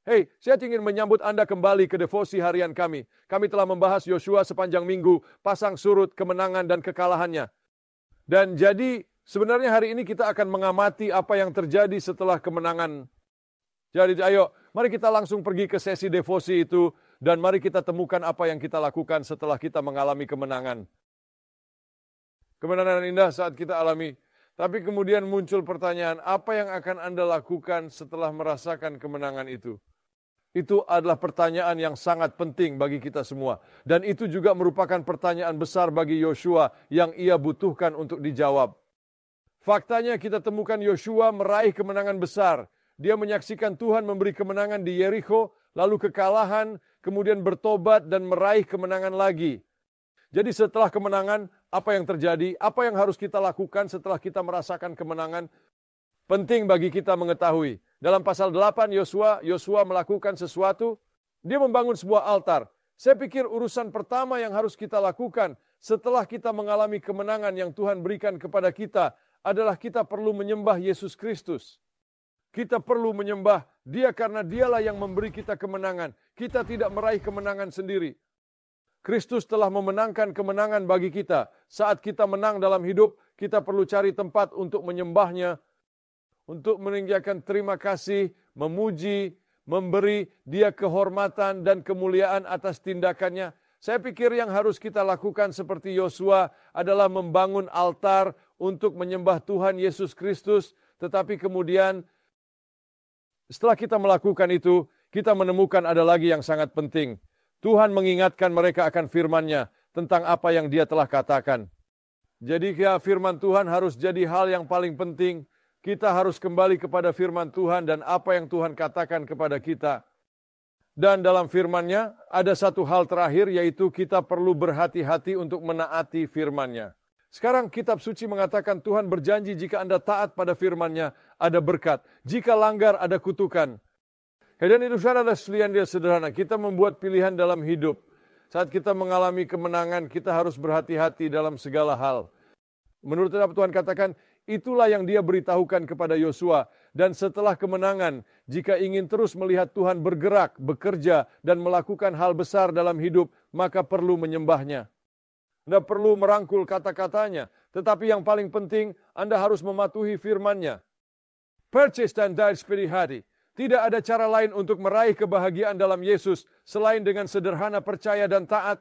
Hey, saya ingin menyambut Anda kembali ke devosi harian kami. Kami telah membahas Yosua sepanjang minggu, pasang surut, kemenangan dan kekalahannya. Dan jadi sebenarnya hari ini kita akan mengamati apa yang terjadi setelah kemenangan. Jadi ayo, mari kita langsung pergi ke sesi devosi itu dan mari kita temukan apa yang kita lakukan setelah kita mengalami kemenangan. Kemenangan indah saat kita alami. Tapi kemudian muncul pertanyaan, apa yang akan Anda lakukan setelah merasakan kemenangan itu? Itu adalah pertanyaan yang sangat penting bagi kita semua. Dan itu juga merupakan pertanyaan besar bagi Yosua yang ia butuhkan untuk dijawab. Faktanya kita temukan Yosua meraih kemenangan besar. Dia menyaksikan Tuhan memberi kemenangan di Yeriko, lalu kekalahan, kemudian bertobat dan meraih kemenangan lagi. Jadi setelah kemenangan, apa yang terjadi? Apa yang harus kita lakukan setelah kita merasakan kemenangan? Penting bagi kita mengetahui. Dalam pasal 8 Yosua melakukan sesuatu. Dia membangun sebuah altar. Saya pikir urusan pertama yang harus kita lakukan setelah kita mengalami kemenangan yang Tuhan berikan kepada kita adalah kita perlu menyembah Yesus Kristus. Kita perlu menyembah Dia karena Dialah yang memberi kita kemenangan. Kita tidak meraih kemenangan sendiri. Kristus telah memenangkan kemenangan bagi kita. Saat kita menang dalam hidup, kita perlu cari tempat untuk menyembahnya, untuk meninggikan terima kasih, memuji, memberi Dia kehormatan dan kemuliaan atas tindakannya. Saya pikir yang harus kita lakukan seperti Yosua adalah membangun altar untuk menyembah Tuhan Yesus Kristus. Tetapi kemudian setelah kita melakukan itu, kita menemukan ada lagi yang sangat penting. Tuhan mengingatkan mereka akan firman-Nya tentang apa yang Dia telah katakan. Jadi firman Tuhan harus jadi hal yang paling penting. Kita harus kembali kepada firman Tuhan dan apa yang Tuhan katakan kepada kita. Dan dalam firman-Nya ada satu hal terakhir, yaitu kita perlu berhati-hati untuk menaati firman-Nya. Sekarang kitab suci mengatakan Tuhan berjanji jika Anda taat pada firman-Nya ada berkat. Jika langgar ada kutukan. Dan itu adalah sekalian dia sederhana. Kita membuat pilihan dalam hidup. Saat kita mengalami kemenangan, kita harus berhati-hati dalam segala hal. Menurut apa Tuhan katakan, itulah yang Dia beritahukan kepada Yosua. Dan setelah kemenangan, jika ingin terus melihat Tuhan bergerak, bekerja, dan melakukan hal besar dalam hidup, maka perlu menyembahnya. Anda perlu merangkul kata-katanya. Tetapi yang paling penting, Anda harus mematuhi firman-Nya. Percis dan dari seperti hati. Tidak ada cara lain untuk meraih kebahagiaan dalam Yesus selain dengan sederhana percaya dan taat.